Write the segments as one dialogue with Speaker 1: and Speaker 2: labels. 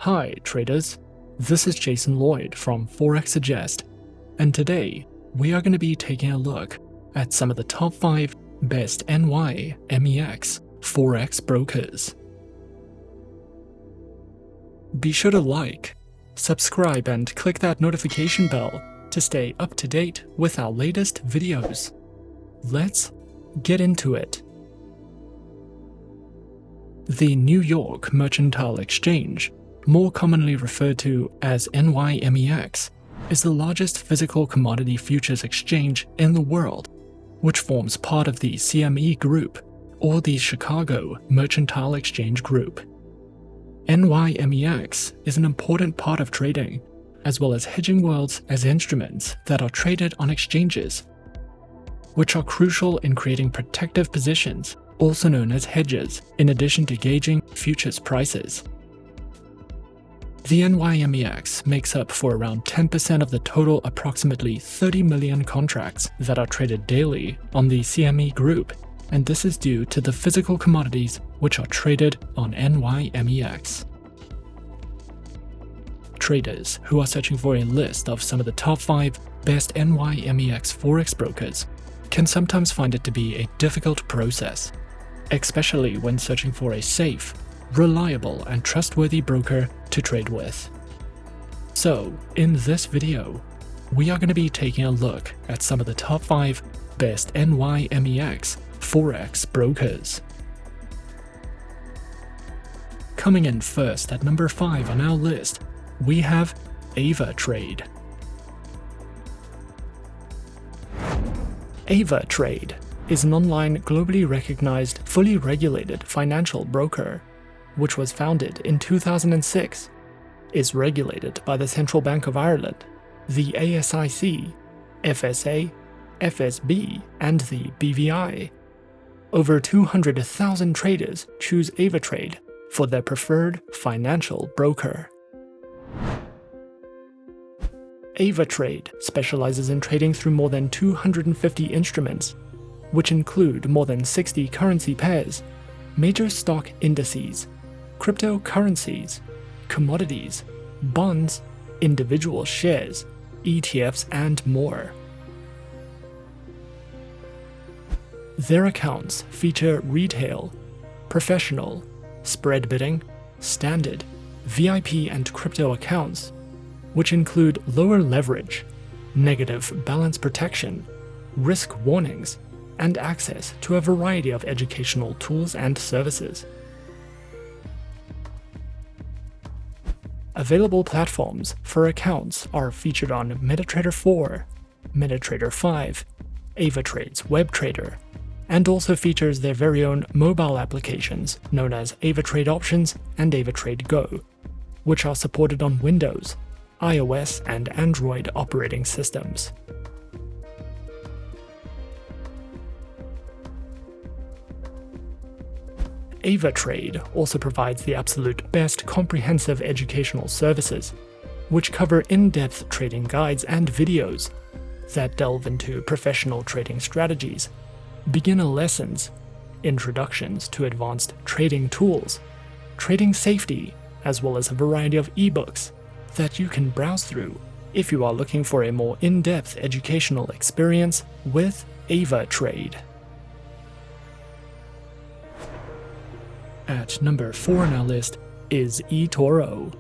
Speaker 1: Hi traders, this is Jason Lloyd from Forexsuggest, and today we are going to be taking a look at some of the top 5 best NYMEX Forex brokers. Be sure to like, subscribe and click that notification bell to stay up to date with our latest videos. Let's get into it. The New York Mercantile Exchange, more commonly referred to as NYMEX, is the largest physical commodity futures exchange in the world, which forms part of the CME Group, or the Chicago Mercantile Exchange Group. NYMEX is an important part of trading, as well as hedging worlds as instruments that are traded on exchanges, which are crucial in creating protective positions, also known as hedges, in addition to gauging futures prices. The NYMEX makes up for around 10% of the total approximately 30 million contracts that are traded daily on the CME Group, and this is due to the physical commodities which are traded on NYMEX. Traders who are searching for a list of some of the top 5 best NYMEX Forex brokers can sometimes find it to be a difficult process, especially when searching for a safe, reliable and trustworthy broker to trade with. So, in this video, we are going to be taking a look at some of the top 5 best NYMEX Forex brokers. Coming in first at number 5 on our list, we have Avatrade. Avatrade is an online, globally recognized, fully regulated financial broker, which was founded in 2006, is regulated by the Central Bank of Ireland, the ASIC, FSA, FSB, and the BVI. Over 200,000 traders choose Avatrade for their preferred financial broker. Avatrade specializes in trading through more than 250 instruments, which include more than 60 currency pairs, major stock indices, cryptocurrencies, commodities, bonds, individual shares, ETFs, and more. Their accounts feature retail, professional, spread bidding, standard, VIP, and crypto accounts, which include lower leverage, negative balance protection, risk warnings, and access to a variety of educational tools and services. Available platforms for accounts are featured on MetaTrader 4, MetaTrader 5, Avatrade's WebTrader, and also features their very own mobile applications known as Avatrade Options and Avatrade Go, which are supported on Windows, iOS, and Android operating systems. Avatrade also provides the absolute best comprehensive educational services, which cover in-depth trading guides and videos that delve into professional trading strategies, beginner lessons, introductions to advanced trading tools, trading safety, as well as a variety of ebooks that you can browse through if you are looking for a more in-depth educational experience with Avatrade. At number 4 on our list is eToro.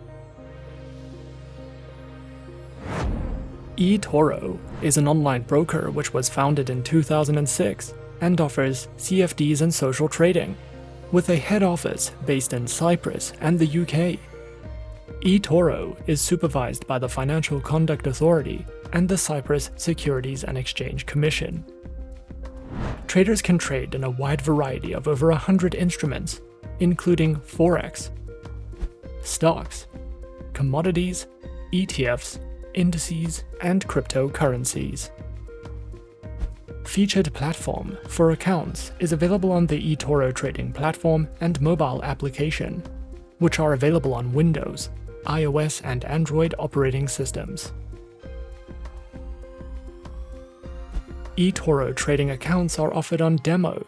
Speaker 1: eToro is an online broker which was founded in 2006 and offers CFDs and social trading, with a head office based in Cyprus and the UK. eToro is supervised by the Financial Conduct Authority and the Cyprus Securities and Exchange Commission. Traders can trade in a wide variety of over 100 instruments, including Forex, stocks, commodities, ETFs, indices, and cryptocurrencies. Featured platform for accounts is available on the eToro trading platform and mobile application, which are available on Windows, iOS, and Android operating systems. eToro trading accounts are offered on Demo,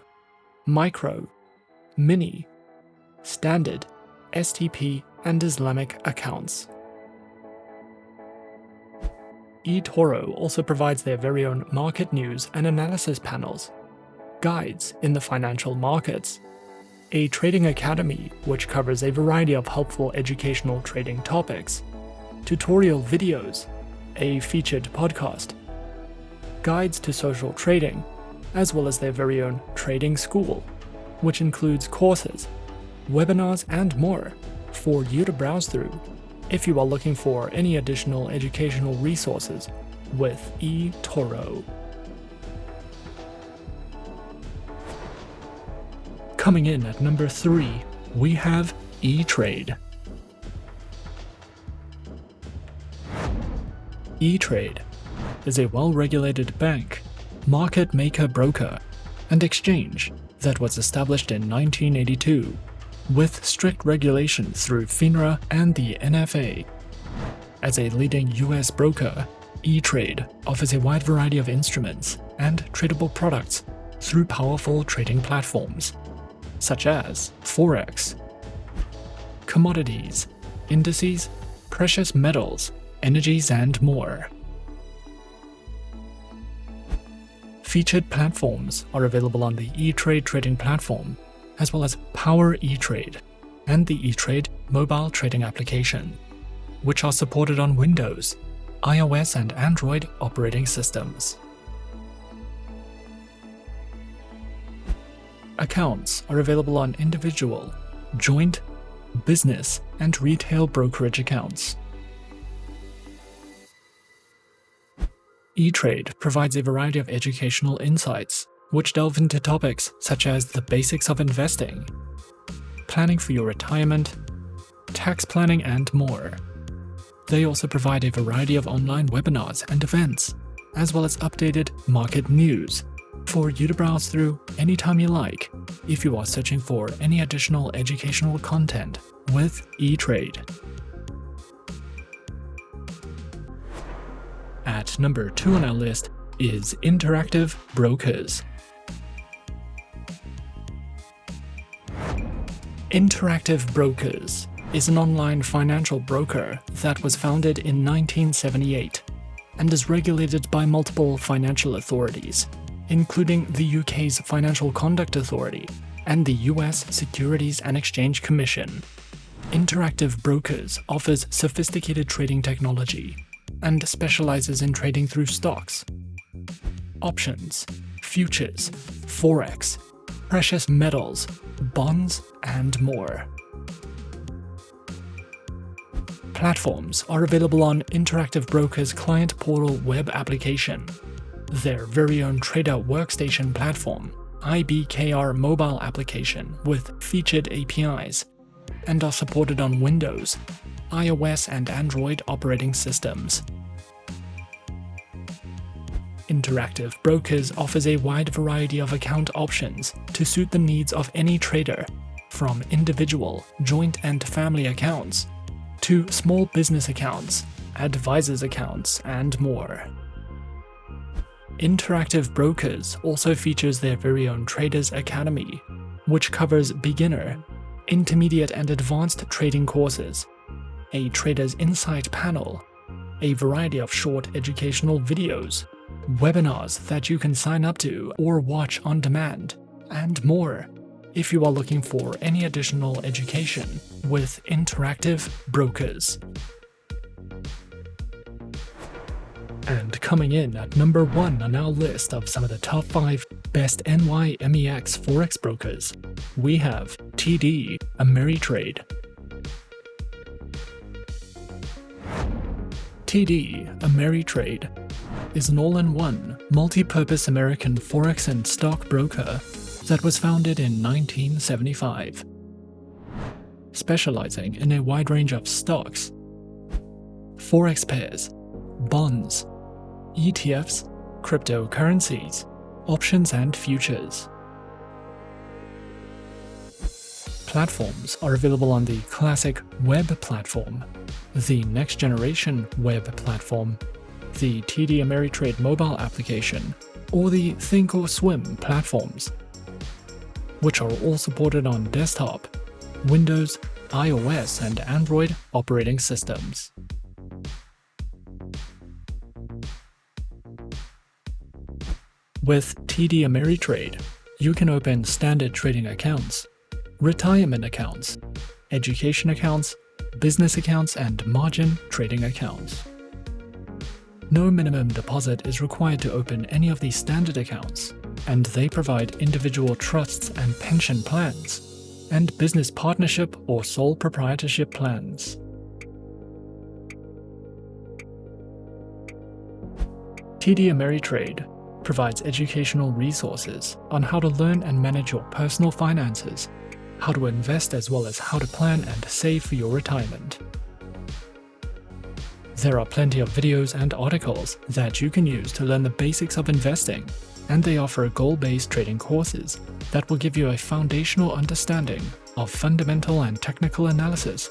Speaker 1: Micro, Mini, Standard, STP, and Islamic accounts. eToro also provides their very own market news and analysis panels, guides in the financial markets, a trading academy which covers a variety of helpful educational trading topics, tutorial videos, a featured podcast, guides to social trading, as well as their very own trading school, which includes courses, webinars, and more for you to browse through if you are looking for any additional educational resources with eToro. Coming in at number 3, we have ETrade. ETrade is a well-regulated bank, market maker broker, and exchange that was established in 1982 with strict regulation through FINRA and the NFA. As a leading US broker, ETrade offers a wide variety of instruments and tradable products through powerful trading platforms such as Forex, commodities, indices, precious metals, energies, and more. Featured platforms are available on the ETrade trading platform, as well as Power ETrade and the ETrade mobile trading application, which are supported on Windows, iOS, and Android operating systems. Accounts are available on individual, joint, business, and retail brokerage accounts. ETrade provides a variety of educational insights, which delve into topics such as the basics of investing, planning for your retirement, tax planning, and more. They also provide a variety of online webinars and events, as well as updated market news for you to browse through anytime you like if you are searching for any additional educational content with ETrade. At number 2 on our list is Interactive Brokers. Interactive Brokers is an online financial broker that was founded in 1978 and is regulated by multiple financial authorities, including the UK's Financial Conduct Authority and the US Securities and Exchange Commission. Interactive Brokers offers sophisticated trading technology and specializes in trading through stocks, options, futures, forex, precious metals, bonds, and more. Platforms are available on Interactive Brokers' client portal web application, their very own trader workstation platform, IBKR mobile application with featured APIs, and are supported on Windows, iOS, and Android operating systems. Interactive Brokers offers a wide variety of account options to suit the needs of any trader, from individual, joint, and family accounts to small business accounts, advisors accounts, and more. Interactive Brokers also features their very own Traders Academy, which covers beginner, intermediate, and advanced trading courses, a Traders Insight panel, a variety of short educational videos, webinars that you can sign up to or watch on demand, and more if you are looking for any additional education with Interactive Brokers. And coming in at number 1 on our list of some of the top 5 best NYMEX Forex brokers, we have TD Ameritrade. TD Ameritrade is an all-in-one, multi-purpose American Forex and stock broker that was founded in 1975, specializing in a wide range of stocks, Forex pairs, bonds, ETFs, cryptocurrencies, options, and futures. Platforms are available on the Classic Web Platform, the Next Generation Web Platform, the TD Ameritrade mobile application, or the Think or Swim platforms, which are all supported on desktop, Windows, iOS and Android operating systems. With TD Ameritrade, you can open standard trading accounts, retirement accounts, education accounts, business accounts, and margin trading accounts. No minimum deposit is required to open any of these standard accounts, and they provide individual trusts and pension plans, and business partnership or sole proprietorship plans. TD Ameritrade provides educational resources on how to learn and manage your personal finances, how to invest, as well as how to plan and save for your retirement. There are plenty of videos and articles that you can use to learn the basics of investing, and they offer goal-based trading courses that will give you a foundational understanding of fundamental and technical analysis,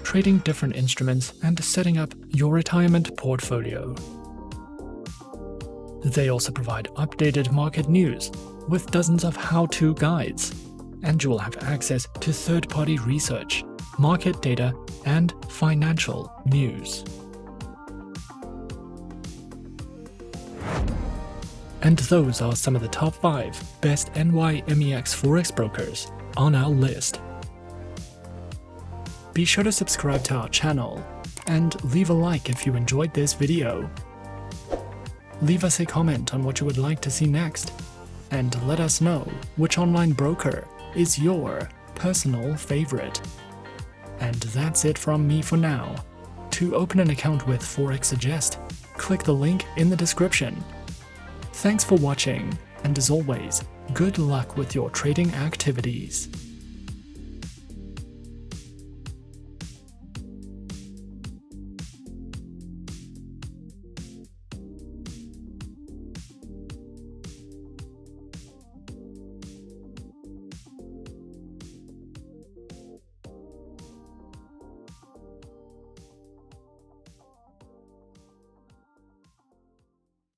Speaker 1: trading different instruments, and setting up your retirement portfolio. They also provide updated market news with dozens of how-to guides, and you will have access to third-party research, market data, and financial news. And those are some of the top 5 best NYMEX Forex brokers on our list. Be sure to subscribe to our channel and leave a like if you enjoyed this video. Leave us a comment on what you would like to see next, and let us know which online broker is your personal favorite. And that's it from me for now. To open an account with Forexsuggest, click the link in the description. Thanks for watching, and as always, good luck with your trading activities.